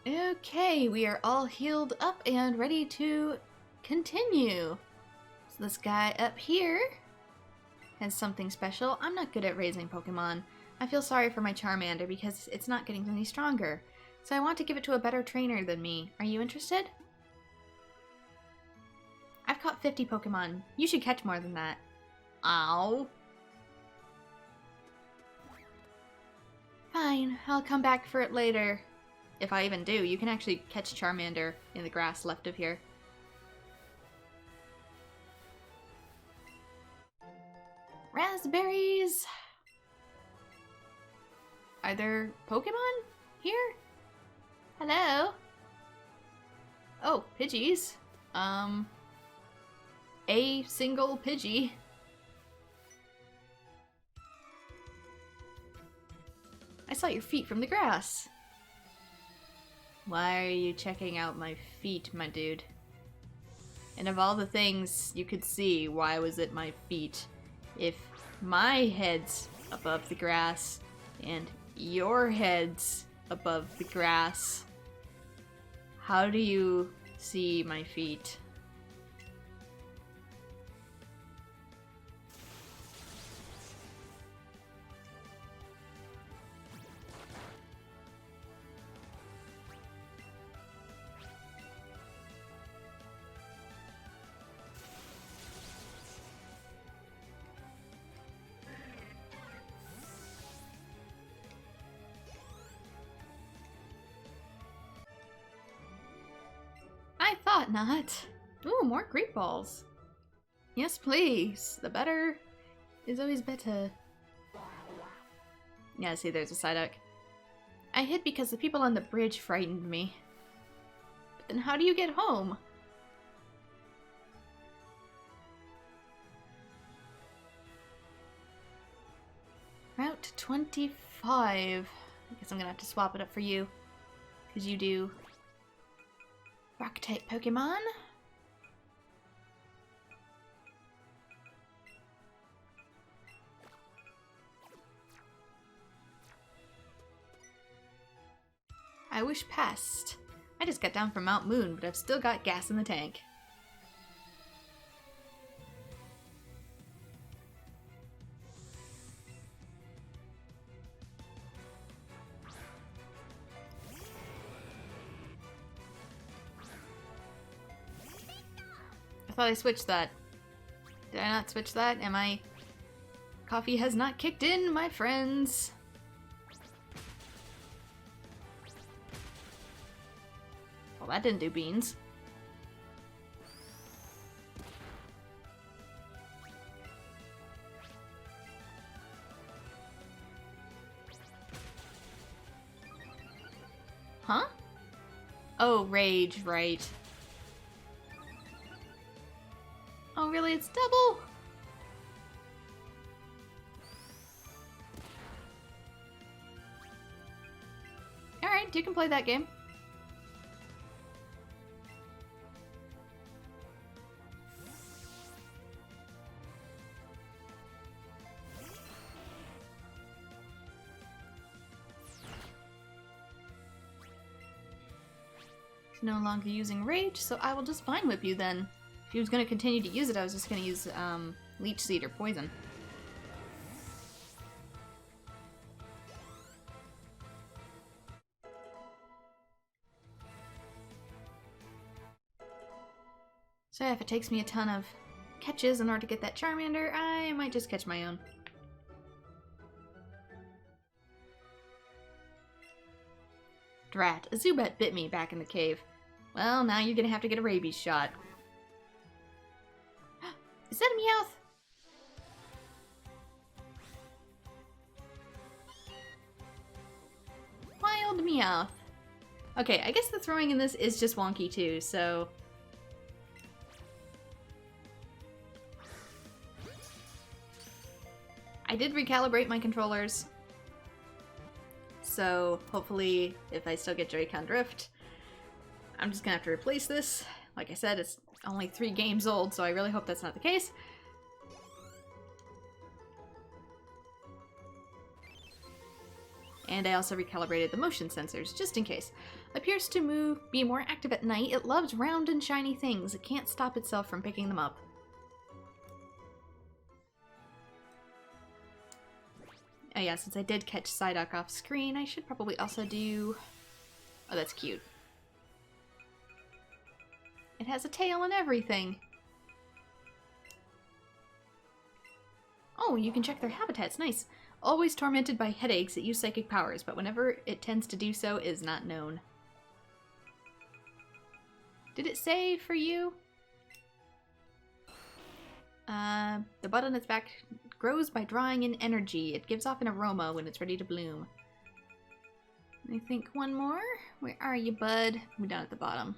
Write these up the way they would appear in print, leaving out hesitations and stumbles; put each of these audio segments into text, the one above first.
Okay, we are all healed up and ready to continue. So this guy up here has something special. I'm not good at raising Pokemon. I feel sorry for my Charmander because it's not getting any stronger. So I want to give it to a better trainer than me. Are you interested? I've caught 50 Pokemon. You should catch more than that. Ow. Fine, I'll come back for it later. If I even do, you can actually catch Charmander in the grass left of here. Raspberries! Are there Pokemon here? Hello? Oh, Pidgeys. A single Pidgey. I saw your feet from the grass. Why are you checking out my feet, my dude? And of all the things you could see, why was it my feet? If my head's above the grass and your head's above the grass, how do you see my feet? I thought not. Ooh, more Great Balls. Yes, please. The better is always better. Yeah, see, there's a Psyduck. I hid because the people on the bridge frightened me. But then how do you get home? Route 25. I guess I'm gonna have to swap it up for you. Because you do Rock-type Pokemon. I wish past. I just got down from Mount Moon, but I've still got gas in the tank. I thought I switched that. Did I not switch that? Am I... Coffee has not kicked in, my friends. Well, that didn't do beans. Huh? Oh, rage, right. Oh, really? It's double? Alright, you can play that game. No longer using rage, so I will just Vine Whip you then. If he was going to continue to use it, I was just going to use Leech Seed or Poison. So yeah, if it takes me a ton of catches in order to get that Charmander, I might just catch my own. Drat, a Zubat bit me back in the cave. Well, now you're gonna have to get a rabies shot. Is that a Meowth? Wild Meowth. Okay, I guess the throwing in this is just wonky too, so... I did recalibrate my controllers. So hopefully, if I still get Joy-Con drift, I'm just gonna have to replace this. Like I said, it's only 3 games old, so I really hope that's not the case. And I also recalibrated the motion sensors, just in case. Appears to be more active at night. It loves round and shiny things. It can't stop itself from picking them up. Oh yeah, since I did catch Psyduck off screen, I should probably also do... Oh, that's cute. It has a tail and everything. Oh, you can check their habitats. Nice. Always tormented by headaches that use psychic powers, but whenever it tends to do so is not known. Did it say for you? The bud on its back grows by drawing in energy. It gives off an aroma when it's ready to bloom. I think one more. Where are you, bud? We're down at the bottom.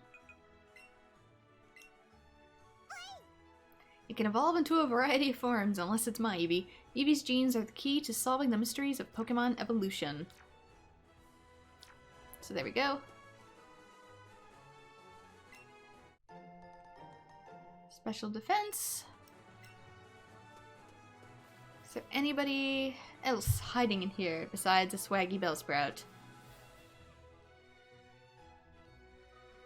It can evolve into a variety of forms, unless it's my Eevee. Eevee's genes are the key to solving the mysteries of Pokemon evolution. So there we go. Special defense. Is there anybody else hiding in here besides a swaggy Bellsprout?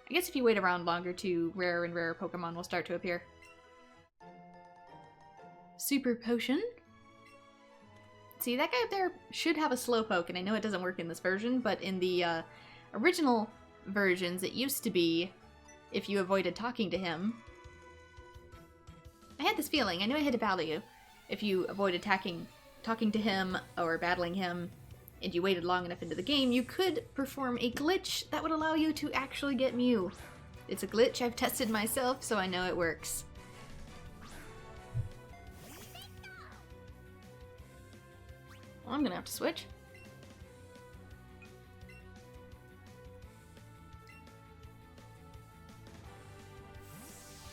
I guess if you wait around longer too, rarer and rarer Pokemon will start to appear. Super Potion. See, that guy up there should have a Slowpoke, and I know it doesn't work in this version, but in the original versions, it used to be if you avoided talking to him. I had this feeling, I knew I had a value. If you avoided talking to him or battling him, and you waited long enough into the game, you could perform a glitch that would allow you to actually get Mew. It's a glitch I've tested myself, so I know it works. Well, I'm gonna have to switch.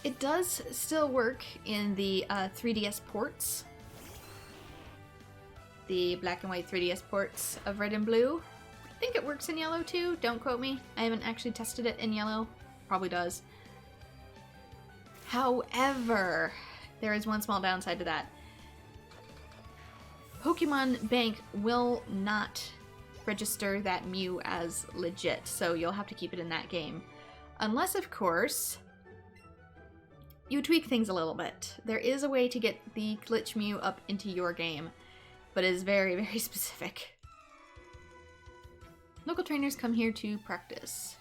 It does still work in the 3DS ports. The black and white 3DS ports of Red and Blue. I think it works in yellow too, don't quote me. I haven't actually tested it in yellow. Probably does. However, there is one small downside to that. Pokemon Bank will not register that Mew as legit, so you'll have to keep it in that game. Unless, of course, you tweak things a little bit. There is a way to get the glitch Mew up into your game, but it is very, very specific. Local trainers come here to practice.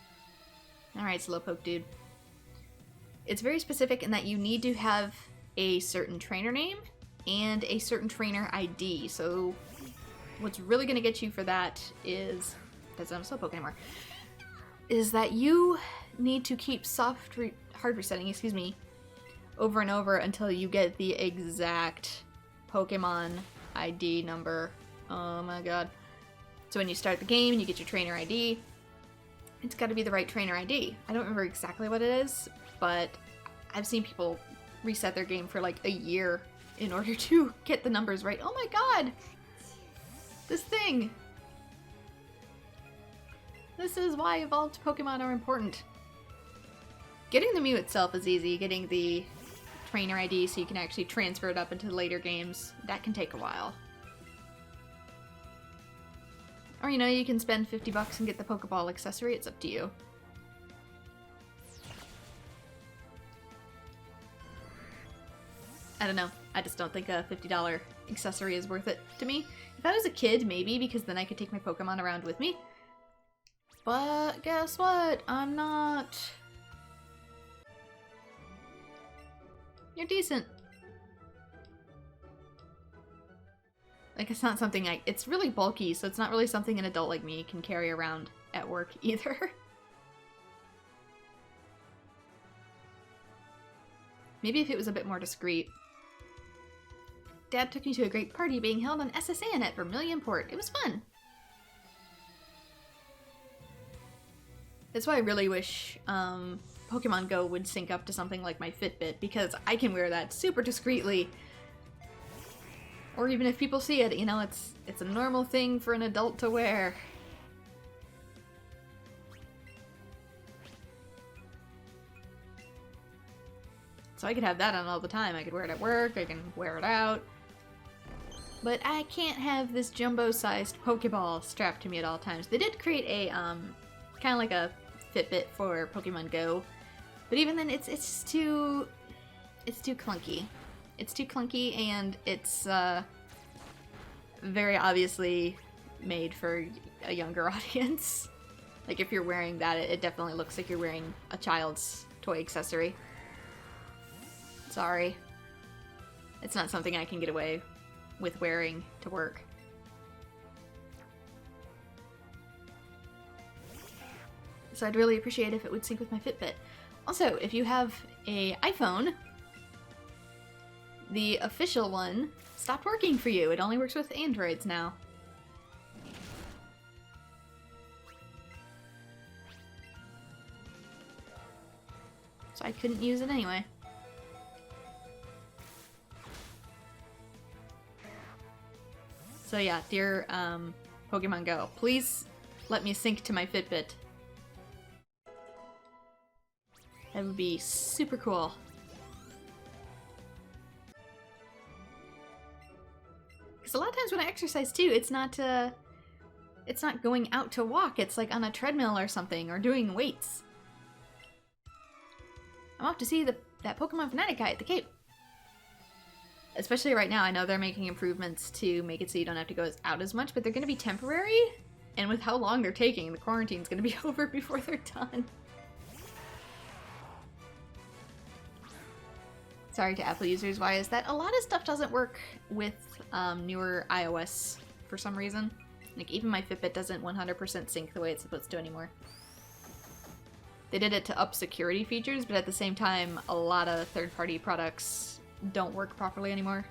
Alright, Slowpoke dude. It's very specific in that you need to have a certain trainer name and a certain trainer ID. So what's really going to get you for that is, because I'm Slowpoke anymore, is that you need to keep hard resetting, excuse me, over and over until you get the exact Pokemon ID number. Oh my god. So when you start the game and you get your trainer ID, it's got to be the right trainer ID. I don't remember exactly what it is, but I've seen people reset their game for like a year in order to get the numbers right. Oh my god! This thing! This is why evolved Pokemon are important. Getting the Mew itself is easy. Getting the trainer ID so you can actually transfer it up into later games, that can take a while. Or, you know, you can spend 50 bucks and get the Pokeball accessory. It's up to you. I don't know. I just don't think a $50 accessory is worth it to me. If I was a kid, maybe, because then I could take my Pokemon around with me. But guess what? I'm not. You're decent. Like, it's not something it's really bulky, so it's not really something an adult like me can carry around at work either. Maybe if it was a bit more discreet. Dad took me to a great party being held on SSA at Vermilionport. It was fun. That's why I really wish Pokemon Go would sync up to something like my Fitbit, because I can wear that super discreetly. Or even if people see it, you know, it's a normal thing for an adult to wear. So I could have that on all the time. I could wear it at work, I can wear it out. But I can't have this jumbo-sized Pokeball strapped to me at all times. They did create a, kind of like a Fitbit for Pokemon Go. But even then, it's just too clunky. It's too clunky, and it's very obviously made for a younger audience. Like, if you're wearing that, it definitely looks like you're wearing a child's toy accessory. Sorry. It's not something I can get away with wearing to work. So I'd really appreciate if it would sync with my Fitbit. Also, if you have an iPhone, the official one stopped working for you. It only works with Androids now. So I couldn't use it anyway. So yeah, dear Pokemon Go, please let me sync to my Fitbit. That would be super cool. Because a lot of times when I exercise too, it's not going out to walk. It's like on a treadmill or something, or doing weights. I'm off to see that Pokemon Fanatic guy at the Cape. Especially right now, I know they're making improvements to make it so you don't have to go out as much, but they're going to be temporary. And with how long they're taking, the quarantine's going to be over before they're done. Sorry to Apple users, why is that? A lot of stuff doesn't work with newer iOS for some reason. Like, even my Fitbit doesn't 100% sync the way it's supposed to anymore. They did it to up security features, but at the same time, a lot of third-party products don't work properly anymore.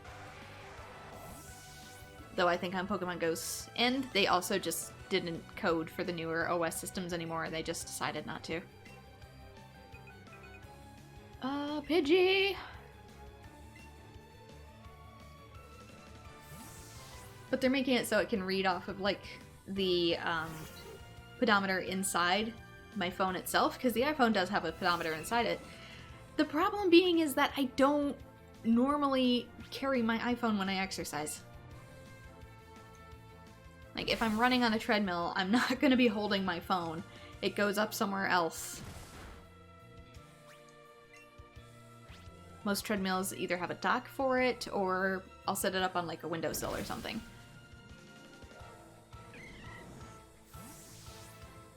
Though I think on Pokemon Go's end, they also just didn't code for the newer OS systems anymore. They just decided not to. Pidgey! But they're making it so it can read off of, like, the pedometer inside my phone itself, because the iPhone does have a pedometer inside it. The problem being is that I don't normally carry my iPhone when I exercise. Like, if I'm running on a treadmill, I'm not going to be holding my phone. It goes up somewhere else. Most treadmills either have a dock for it, or I'll set it up on, like, a windowsill or something.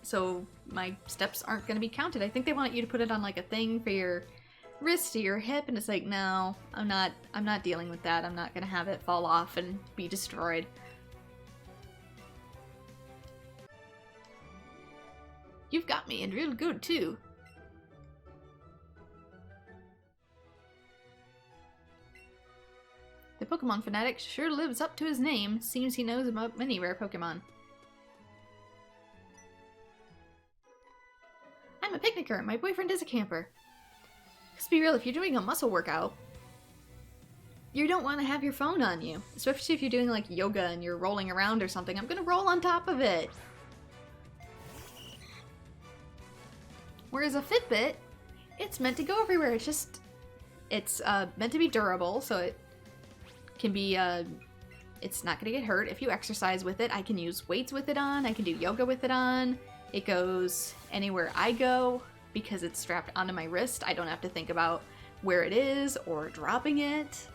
So my steps aren't going to be counted. I think they want you to put it on, like, a thing for your wrist or your hip, and it's like, no, I'm not dealing with that. I'm not going to have it fall off and be destroyed. You've got me, and real good, too. The Pokemon Fanatic sure lives up to his name. Seems he knows about many rare Pokemon. I'm a picnicker. My boyfriend is a camper. Let's be real, if you're doing a muscle workout, you don't want to have your phone on you. Especially if you're doing, like, yoga and you're rolling around or something. I'm gonna roll on top of it. Whereas a Fitbit, it's meant to go everywhere. It's meant to be durable, so it can be, it's not gonna get hurt if you exercise with it. I can use weights with it on. I can do yoga with it on. It goes anywhere I go because it's strapped onto my wrist. I don't have to think about where it is or dropping it.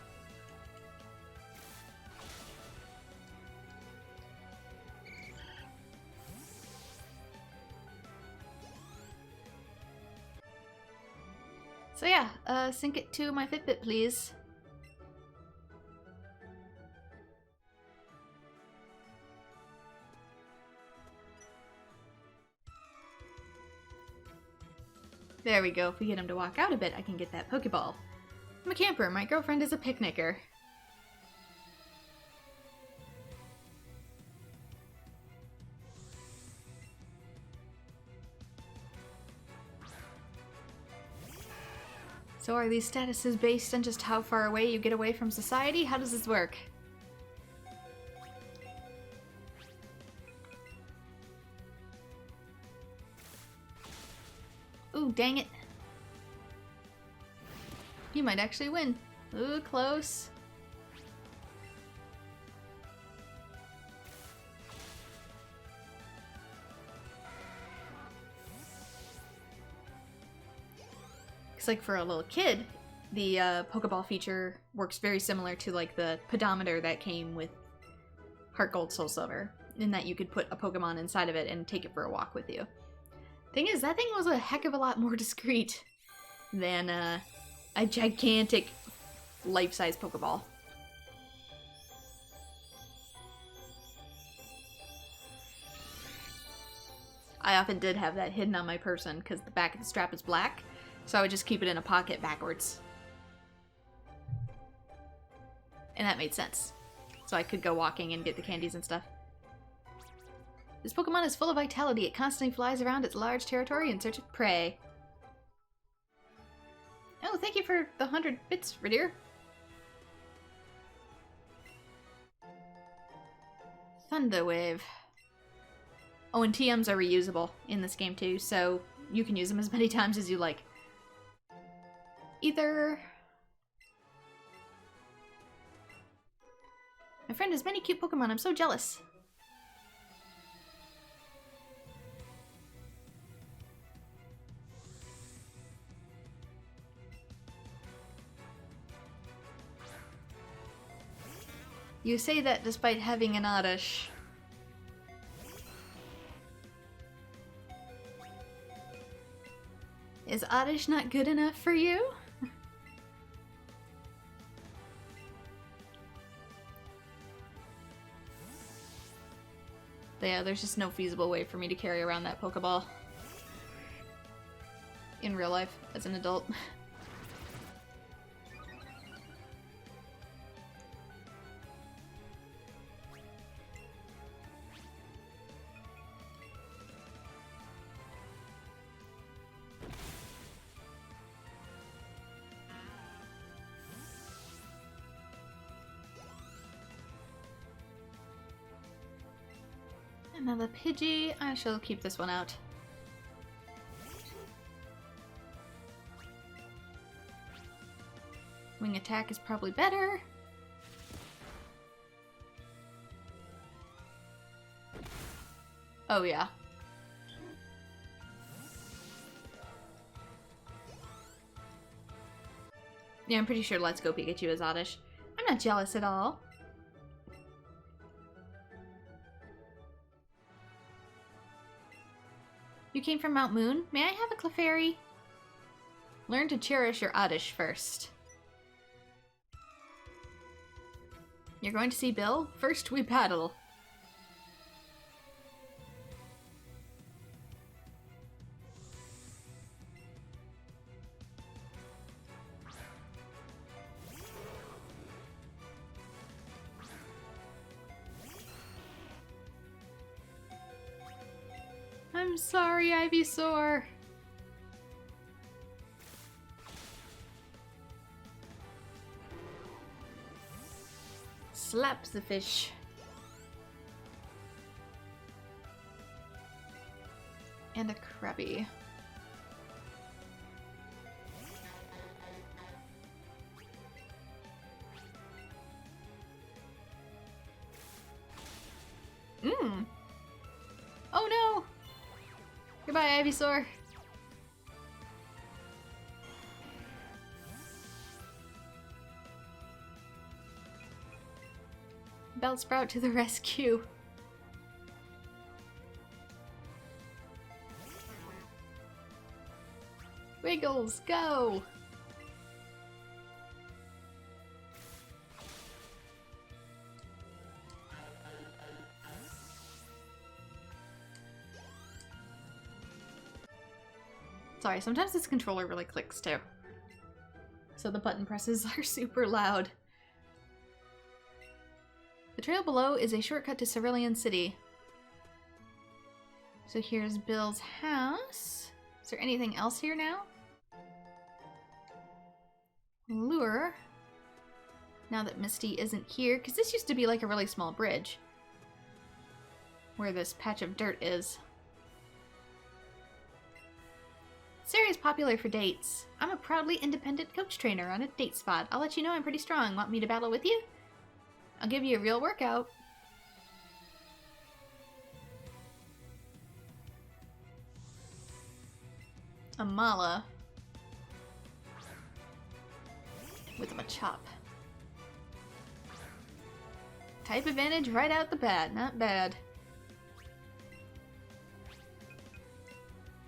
So yeah, sync it to my Fitbit, please. There we go. If we get him to walk out a bit, I can get that Pokeball. I'm a camper. My girlfriend is a picnicker. So are these statuses based on just how far away you get away from society? How does this work? Ooh, dang it. You might actually win. Ooh, close. Because, like, for a little kid, the Pokeball feature works very similar to, like, the pedometer that came with Heart Gold, Soul Silver, in that you could put a Pokemon inside of it and take it for a walk with you. Thing is, that thing was a heck of a lot more discreet than a gigantic life-size Pokeball. I often did have that hidden on my person because the back of the strap is black, so I would just keep it in a pocket backwards. And that made sense. So I could go walking and get the candies and stuff. This Pokemon is full of vitality. It constantly flies around its large territory in search of prey. Oh, thank you for the 100 bits, Radir. Thunder Wave. Oh, and TMs are reusable in this game too, so you can use them as many times as you like. Either... My friend has many cute Pokemon. I'm so jealous. You say that despite having an Oddish. Is Oddish not good enough for you? Yeah, there's just no feasible way for me to carry around that Pokeball in real life as an adult. Another Pidgey. I shall keep this one out. Wing attack is probably better. Oh yeah. Yeah, I'm pretty sure Let's Go Pikachu is Oddish. I'm not jealous at all. You came from Mount Moon? May I have a Clefairy? Learn to cherish your Oddish first. You're going to see Bill? First we battle. I'm sorry, Ivysaur. Slaps the fish. And a Krabby. Oh no! Goodbye, Ivysaur. Bellsprout to the rescue. Wiggles, go! Sorry, sometimes this controller really clicks too. So the button presses are super loud. The trail below is a shortcut to Cerulean City. So here's Bill's house. Is there anything else here now? Lure. Now that Misty isn't here, because this used to be like a really small bridge. Where this patch of dirt is. This area is popular for dates. I'm a proudly independent coach trainer on a date spot. I'll let you know I'm pretty strong. Want me to battle with you? I'll give you a real workout. A Mala. with a Machop. Type advantage right out the bat, not bad.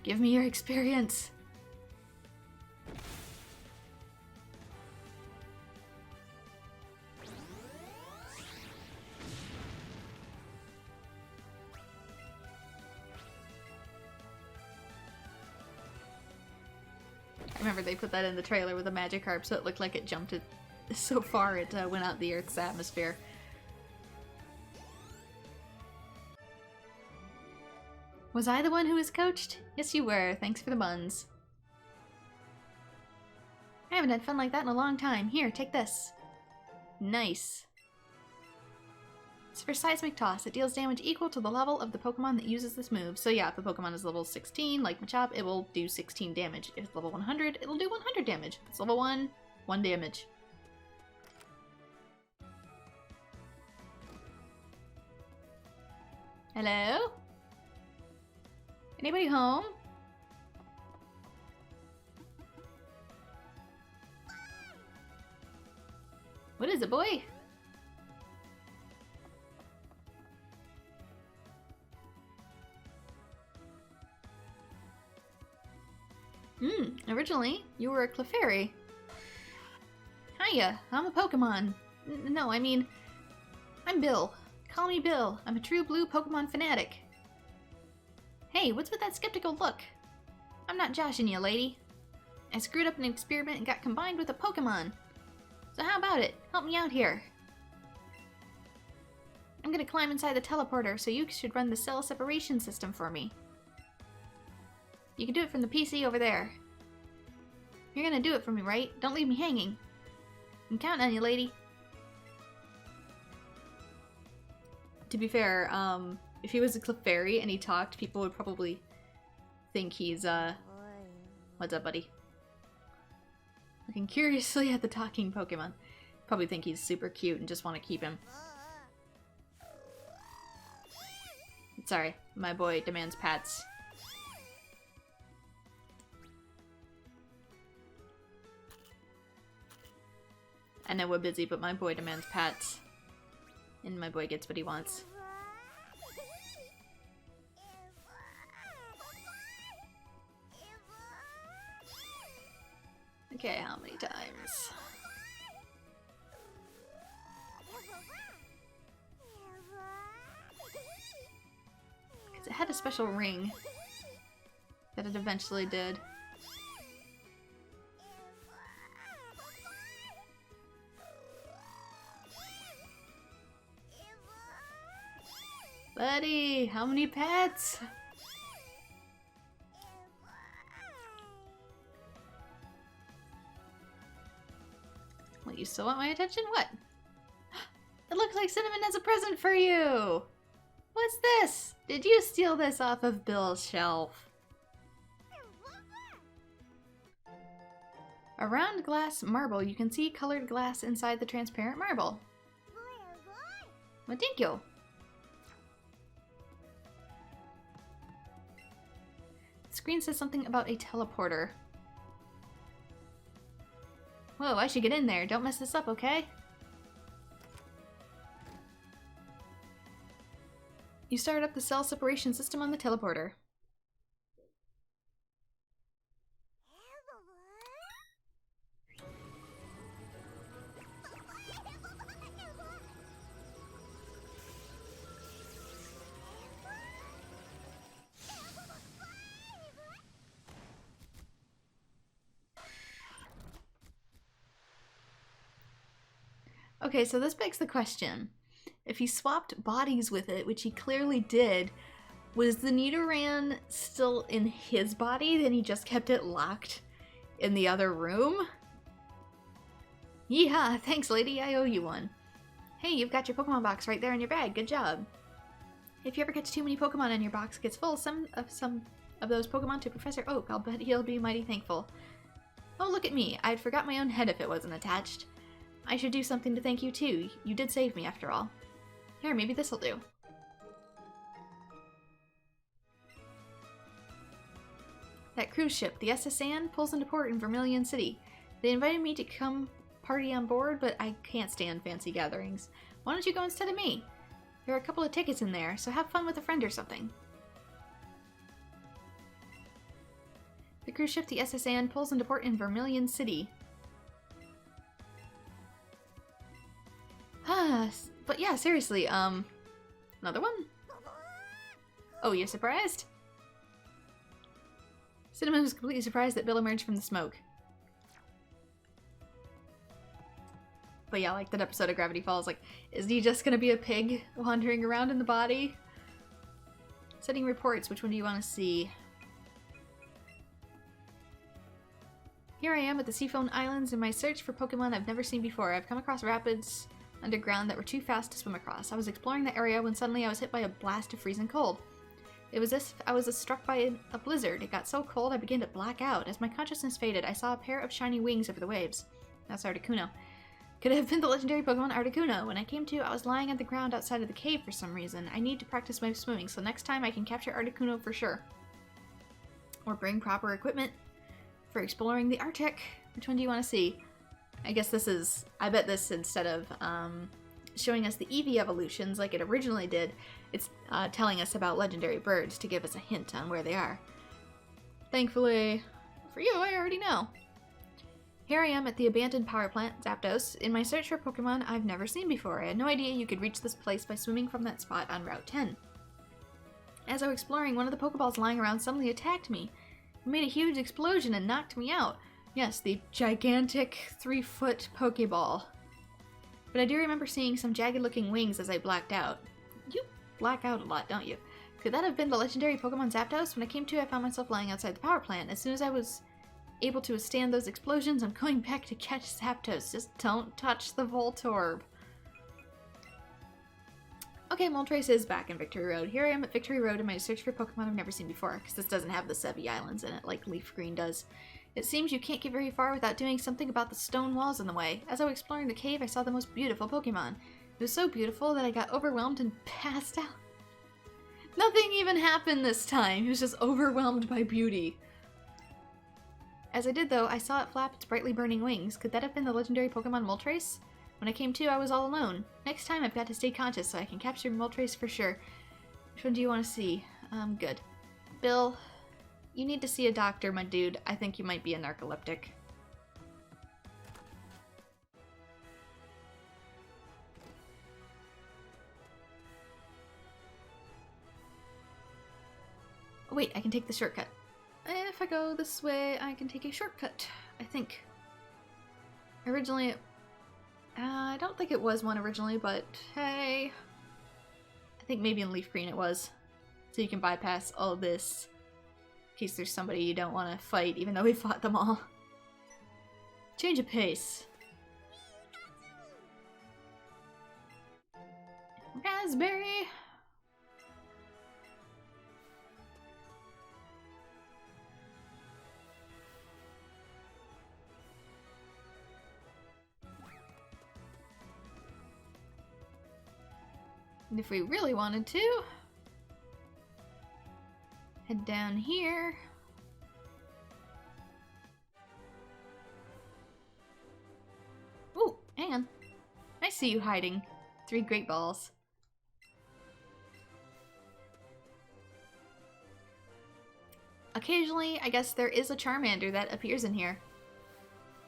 Give me your experience. I remember they put that in the trailer with a Magikarp, so it looked like it jumped it so far it went out the Earth's atmosphere. Was I the one who was coached? Yes, you were. Thanks for the buns. I haven't had fun like that in a long time. Here, take this. Nice. It's for Seismic Toss. It deals damage equal to the level of the Pokemon that uses this move. So yeah, if the Pokemon is level 16, like Machop, it will do 16 damage. If it's level 100, it'll do 100 damage. If it's level 1, 1 damage. Hello? Anybody home? What is it, boy? Originally, you were a Clefairy. Hiya, I'm a Pokemon. No, I mean, I'm Bill. Call me Bill. I'm a true blue Pokemon fanatic. Hey, what's with that skeptical look? I'm not joshing you, lady. I screwed up an experiment and got combined with a Pokemon. So how about it? Help me out here. I'm gonna climb inside the teleporter, so you should run the cell separation system for me. You can do it from the PC over there. You're gonna do it for me, right? Don't leave me hanging. I'm counting on you, lady. To be fair, if he was a Clefairy and he talked, people would probably think he's, what's up, buddy? Looking curiously at the talking Pokemon. Probably think he's super cute and just want to keep him. Sorry, my boy demands pats. I know we're busy, but my boy demands pats. And my boy gets what he wants. Okay, how many times? Because it had a special ring that it eventually did. Buddy, how many pets? What, you still want my attention? What? It looks like Cinnamon has a present for you! What's this? Did you steal this off of Bill's shelf? A round glass marble. You can see colored glass inside the transparent marble. Well, thank you. The screen says something about a teleporter. Whoa, I should get in there. Don't mess this up, okay? You start up the cell separation system on the teleporter. Okay, so this begs the question. If he swapped bodies with it, which he clearly did, was the Nidoran still in his body, then he just kept it locked in the other room? Yeehaw, thanks lady, I owe you one. Hey, you've got your Pokemon box right there in your bag, good job. If you ever catch too many Pokemon and your box gets full, some of those Pokemon to Professor Oak, I'll bet he'll be mighty thankful. Oh, look at me, I'd forgot my own head if it wasn't attached. I should do something to thank you too. You did save me after all. Here, maybe this'll do. That cruise ship, the SS Anne, pulls into port in Vermilion City. They invited me to come party on board, but I can't stand fancy gatherings. Why don't you go instead of me? There are a couple of tickets in there, so have fun with a friend or something. The cruise ship, the SS Anne, pulls into port in Vermilion City. But yeah, seriously, another one? Oh, you're surprised? Cinnamon was completely surprised that Bill emerged from the smoke. But yeah, like that episode of Gravity Falls, like, is he just gonna be a pig wandering around in the body? Setting reports, which one do you want to see? Here I am at the Seafoam Islands in my search for Pokemon I've never seen before. I've come across rapids underground that were too fast to swim across. I was exploring the area when suddenly I was hit by a blast of freezing cold. It was as if I was struck by a blizzard. It got so cold I began to black out. As my consciousness faded, I saw a pair of shiny wings over the waves. That's Articuno. Could it have been the legendary Pokemon Articuno? When I came to, I was lying on the ground outside of the cave for some reason. I need to practice my swimming, so next time I can capture Articuno for sure. Or bring proper equipment for exploring the Arctic. Which one do you want to see? I guess this is, I bet this, instead of showing us the Eevee evolutions like it originally did, it's telling us about legendary birds to give us a hint on where they are. Thankfully, for you, I already know. Here I am at the abandoned power plant, Zapdos, in my search for Pokemon I've never seen before. I had no idea you could reach this place by swimming from that spot on Route 10. As I was exploring, one of the Pokeballs lying around suddenly attacked me. It made a huge explosion and knocked me out. Yes, the gigantic 3-foot Pokeball. But I do remember seeing some jagged-looking wings as I blacked out. You black out a lot, don't you? Could that have been the legendary Pokemon Zapdos? When I came to, I found myself lying outside the power plant. As soon as I was able to withstand those explosions, I'm going back to catch Zapdos. Just don't touch the Voltorb. Okay, Moltres is back in Victory Road. Here I am at Victory Road in my search for Pokemon I've never seen before, because this doesn't have the Sevi Islands in it like Leaf Green does. It seems you can't get very far without doing something about the stone walls in the way. As I was exploring the cave, I saw the most beautiful Pokemon. It was so beautiful that I got overwhelmed and passed out. Nothing even happened this time. He was just overwhelmed by beauty. As I did, though, I saw it flap its brightly burning wings. Could that have been the legendary Pokemon Moltres? When I came to, I was all alone. Next time, I've got to stay conscious so I can capture Moltres for sure. Which one do you want to see? Good. Bill, you need to see a doctor, my dude. I think you might be a narcoleptic. Oh, wait, I can take the shortcut. If I go this way, I can take a shortcut, I think. Originally, I don't think it was one originally, but hey. I think maybe in Leaf Green it was. So you can bypass all of this in case there's somebody you don't want to fight, even though we fought them all. Change of pace. Raspberry. And if we really wanted to, head down here. Ooh, hang on. I see you hiding. 3 great balls. Occasionally, I guess there is a Charmander that appears in here.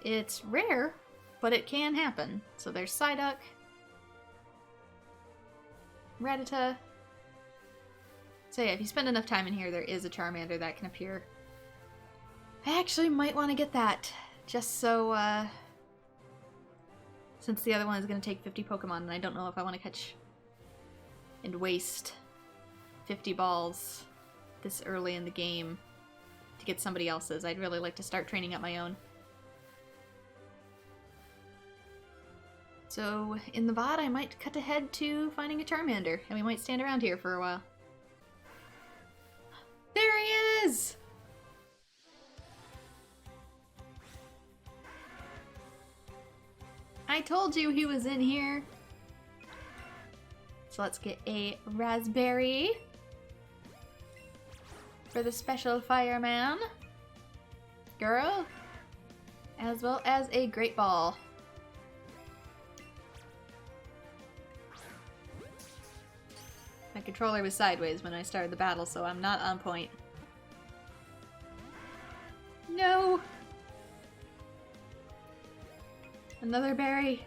It's rare, but it can happen. So there's Psyduck, Rattata. So yeah, if you spend enough time in here, there is a Charmander that can appear. I actually might want to get that, just so, since the other one is going to take 50 Pokemon, and I don't know if I want to catch and waste 50 balls this early in the game to get somebody else's. I'd really like to start training up my own. So, in the VOD, I might cut ahead to finding a Charmander, and we might stand around here for a while. There he is! I told you he was in here. So let's get a Raspberry for the special fireman girl, as well as a Great Ball. controller was sideways when I started the battle, so I'm not on point. No! Another berry.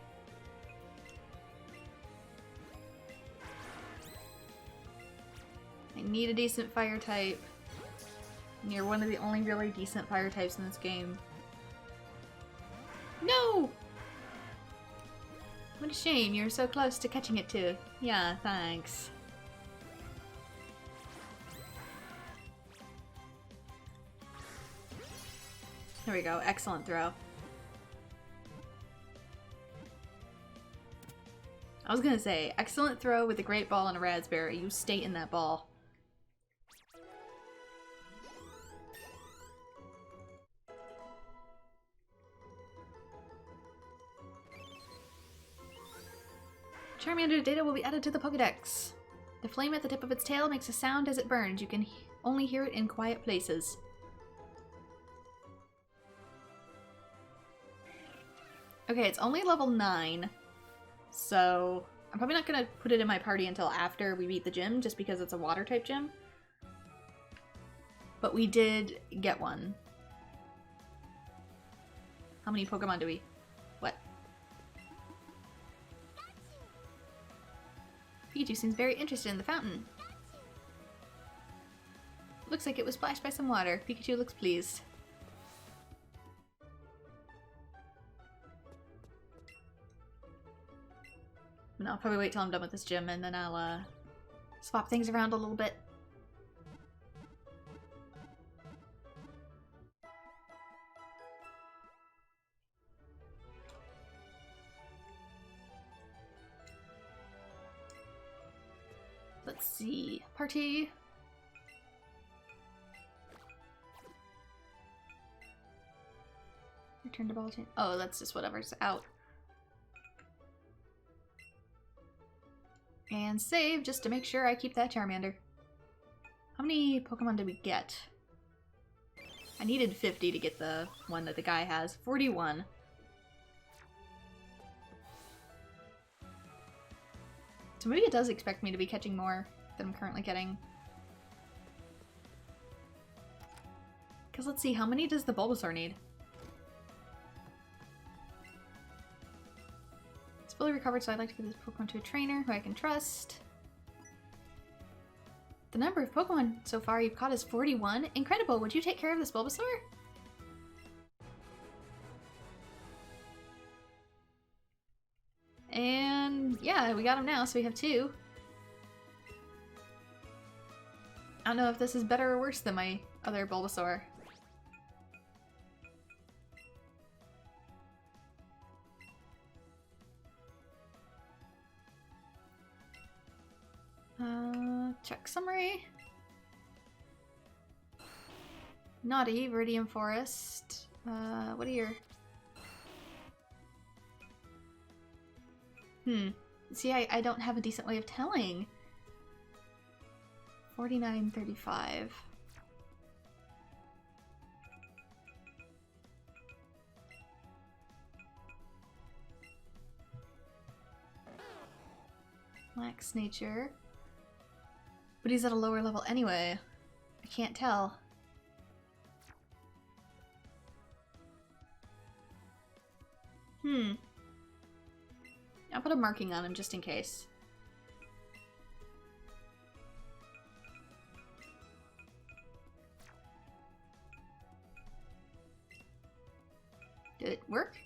I need a decent fire type. And you're one of the only really decent fire types in this game. No! What a shame, you're so close to catching it too. Yeah, thanks. There we go, excellent throw. I was gonna say, excellent throw with a great ball and a raspberry. You stay in that ball. Charmander's data will be added to the Pokédex. The flame at the tip of its tail makes a sound as it burns. You can only hear it in quiet places. Okay, it's only level 9. So I'm probably not going to put it in my party until after we beat the gym, just because it's a water type gym. But we did get one. How many Pokemon do we... What? Pikachu seems very interested in the fountain. Looks like it was splashed by some water. Pikachu looks pleased. And I'll probably wait till I'm done with this gym and then I'll swap things around a little bit. Let's see. Party. Return to ball chain. Oh, that's just whatever's out. And save just to make sure I keep that Charmander. How many Pokemon did we get? I needed 50 to get the one that the guy has. 41. So maybe it does expect me to be catching more than I'm currently getting. Because let's see, how many does the Bulbasaur need? It's fully recovered, so I'd like to give this Pokemon to a trainer who I can trust. The number of Pokemon so far you've caught is 41. Incredible! Would you take care of this Bulbasaur? And yeah, we got him now, so we have 2. I don't know if this is better or worse than my other Bulbasaur. Check summary. Naughty, Viridian Forest. What are your... See, I don't have a decent way of telling. 49.35. Lax nature. But he's at a lower level anyway. I can't tell. I'll put a marking on him just in case. Did it work?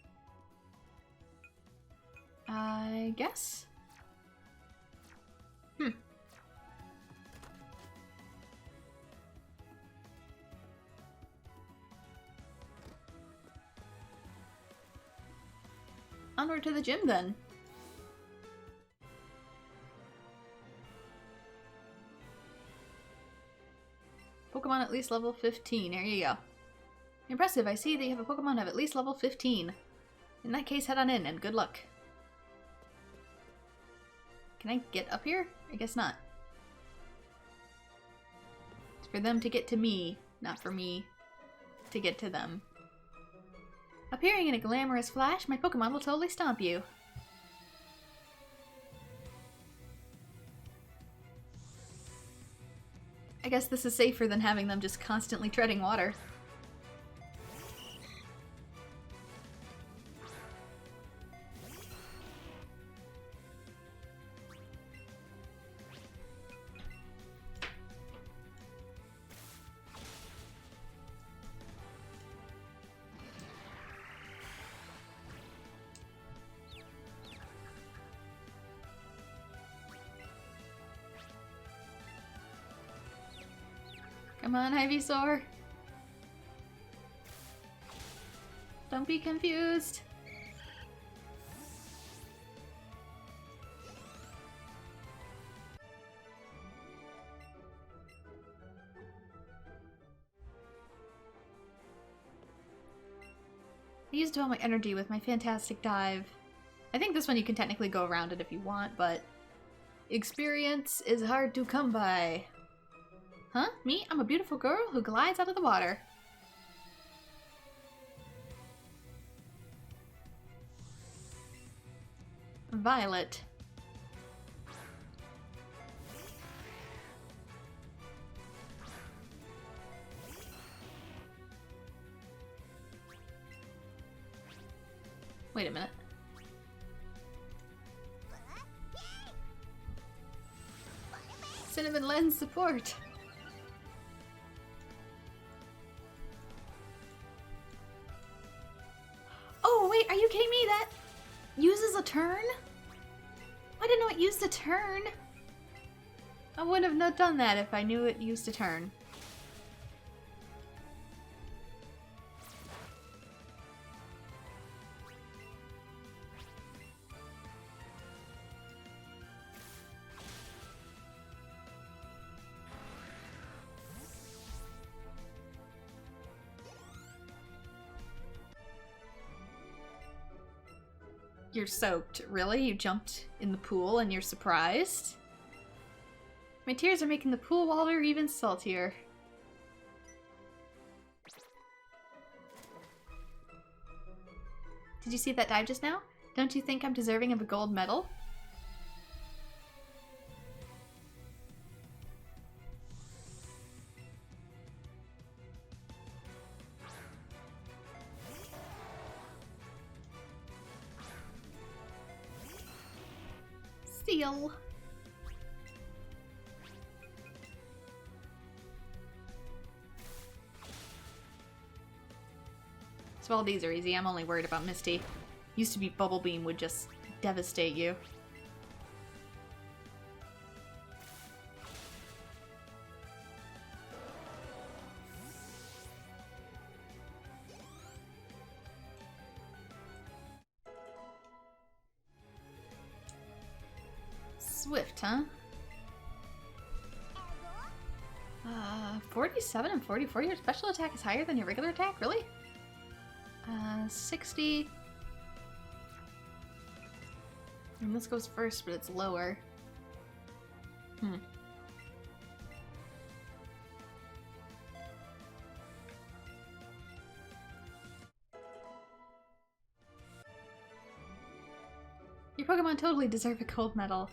I guess. Onward to the gym then. Pokemon at least level 15. There you go. Impressive. I see that you have a Pokemon of at least level 15. In that case, head on in and good luck. Can I get up here? I guess not. It's for them to get to me, not for me to get to them. Appearing in a glamorous flash, my Pokemon will totally stomp you. I guess this is safer than having them just constantly treading water. Come on, Ivysaur. Don't be confused. I used all my energy with my fantastic dive. I think this one you can technically go around it if you want, but experience is hard to come by. Huh? Me? I'm a beautiful girl who glides out of the water. Violet. Wait a minute. Cinnamon lends support. Oh, wait, are you kidding me? That uses a turn? I didn't know it used a turn. I wouldn't have not done that if I knew it used a turn. You're soaked. Really? You jumped in the pool and you're surprised? My tears are making the pool water even saltier. Did you see that dive just now? Don't you think I'm deserving of a gold medal? Seal. So all these are easy. I'm only worried about Misty. Used to be Bubble Beam would just devastate you. Swift, huh? 47 and 44. Your special attack is higher than your regular attack? Really? 60. And this goes first, but it's lower. Your Pokemon totally deserve a gold medal.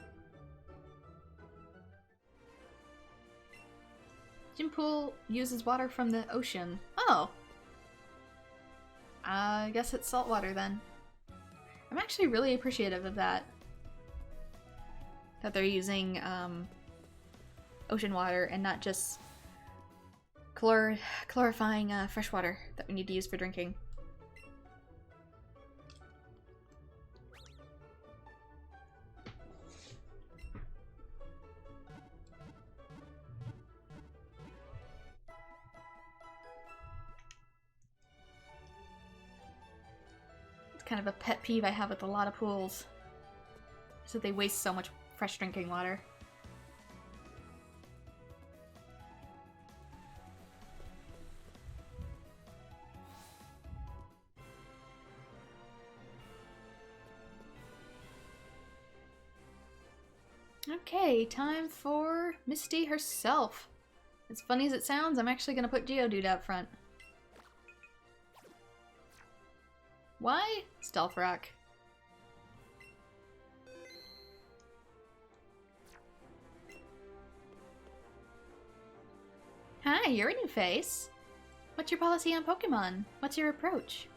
Gym pool uses water from the ocean. Oh! I guess it's salt water then. I'm actually really appreciative of that. That they're using ocean water and not just clarifying fresh water that we need to use for drinking. Kind of a pet peeve I have with a lot of pools, is that they waste so much fresh drinking water. Okay, time for Misty herself. As funny as it sounds, I'm actually gonna put Geodude out front. Why? Stealth Rock. you're a new face. What's your policy on Pokemon? What's your approach?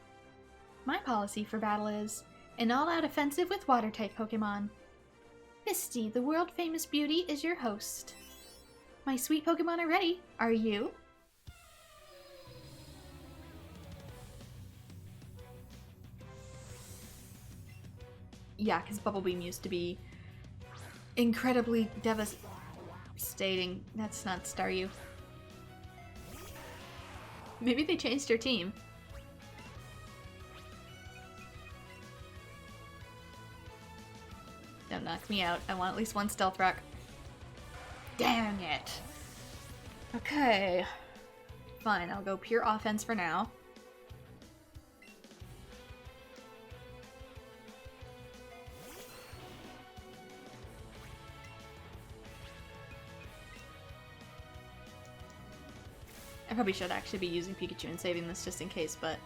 My policy for battle is an all-out offensive with water-type Pokemon. Misty, the world-famous beauty, is your host. My sweet Pokemon are ready. Are you? Yeah, because Bubble Beam used to be incredibly devastating. That's not Staryu. Maybe they changed their team. Don't knock me out. I want at least one Stealth Rock. Dang it. Okay. Fine, I'll go pure offense for now. I probably should actually be using Pikachu and saving this just in case, but...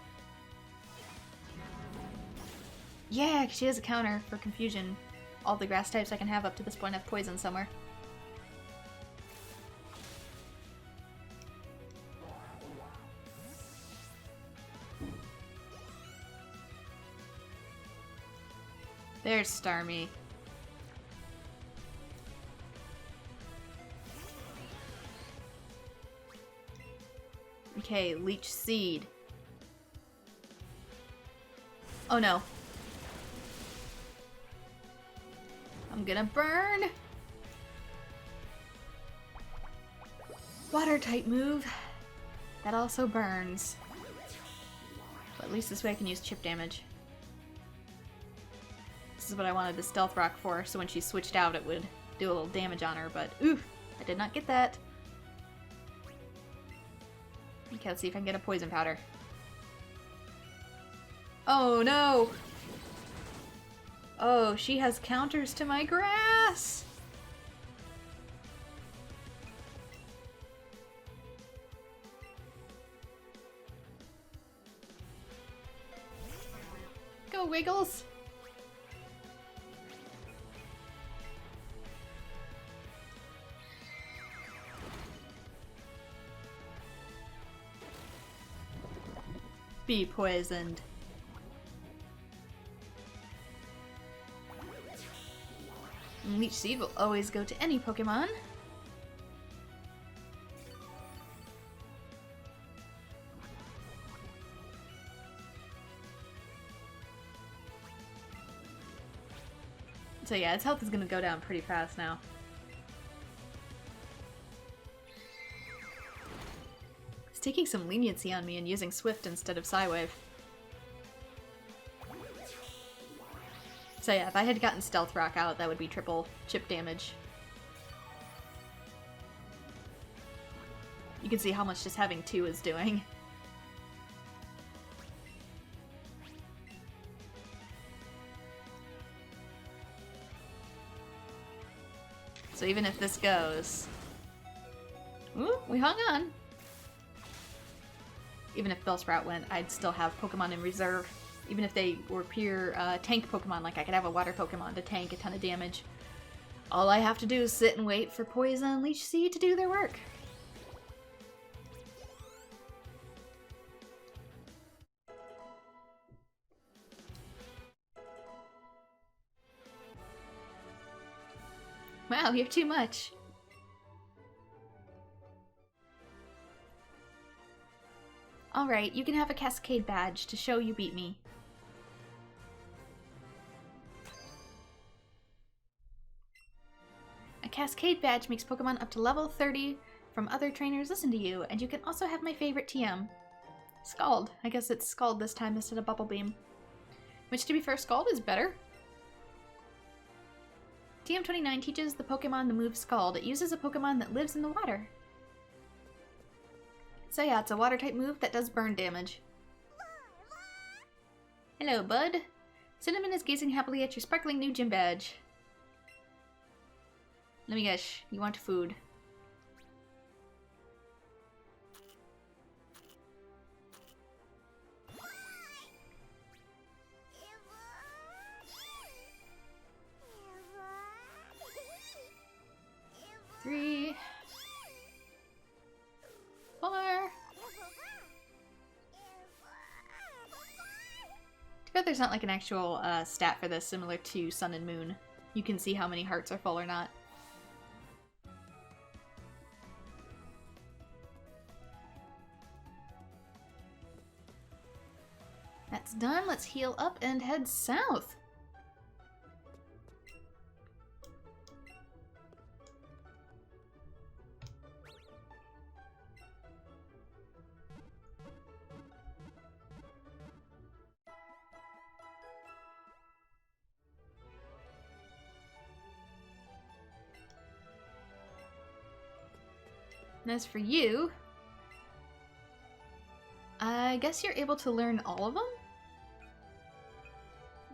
Yeah, 'cause she has a counter for confusion. All the grass types I can have up to this point have poison somewhere. There's Starmie. Okay, Leech Seed. Oh no. I'm gonna burn! Water type move. That also burns. But at least this way I can use chip damage. This is what I wanted the Stealth Rock for, so when she switched out it would do a little damage on her, but oof, I did not get that. Okay, let's see if I can get a Poison Powder. Oh no! Oh, she has counters to my grass! Go, Wiggles! Be poisoned. Leech Seed will always go to any Pokemon. So yeah, its health is gonna go down pretty fast now. It's taking some leniency on me and using Swift instead of Psywave. So yeah, if I had gotten Stealth Rock out, that would be triple chip damage. You can see how much just having 2 is doing. So even if this goes... Ooh, we hung on! Even if Bellsprout went, I'd still have Pokemon in reserve. Even if they were pure tank Pokemon, like I could have a water Pokemon to tank a ton of damage. All I have to do is sit and wait for Poison and Leech Seed to do their work. Wow, you're too much. Alright, you can have a Cascade Badge to show you beat me. A Cascade Badge makes Pokemon up to level 30 from other trainers listen to you, and you can also have my favorite TM. Scald. I guess it's Scald this time instead of Bubble Beam. Which, to be fair, Scald is better. TM29 teaches the Pokemon the move Scald. It uses a Pokemon that lives in the water. So yeah, it's a water-type move that does burn damage. Hello, bud. Cinnamon is gazing happily at your sparkling new gym badge. Let me guess, you want food. there's not like an actual stat for this similar to Sun and Moon. You can see how many hearts are full or not. That's done. Let's heal up and head south. And as for you, I guess you're able to learn all of them?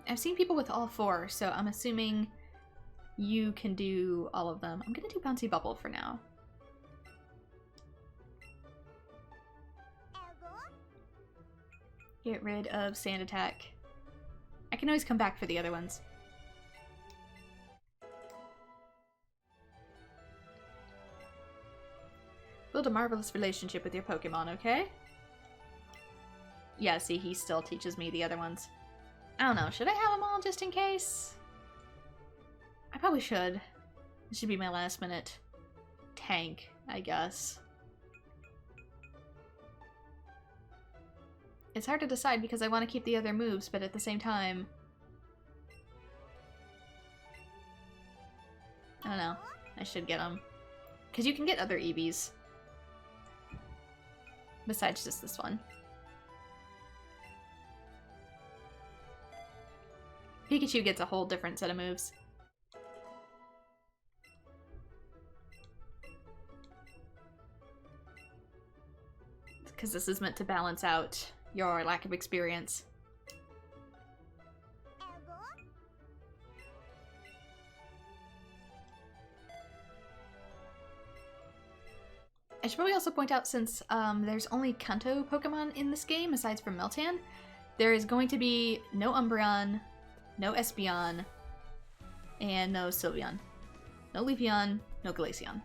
I've seen people with all 4, so I'm assuming you can do all of them. I'm gonna do Bouncy Bubble for now. Get rid of Sand Attack. I can always come back for the other ones. Build a marvelous relationship with your Pokemon, okay? Yeah, see, he still teaches me the other ones. I don't know, should I have them all just in case? I probably should. This should be my last minute tank, I guess. It's hard to decide because I want to keep the other moves, but at the same time... I don't know. I should get them. Because you can get other Eevees. Besides just this one. Pikachu gets a whole different set of moves. Because this is meant to balance out your lack of experience. I should probably also point out, since there's only Kanto Pokemon in this game, aside from Meltan, there is going to be no Umbreon, no Espeon, and no Sylveon. No Leafeon, no Glaceon.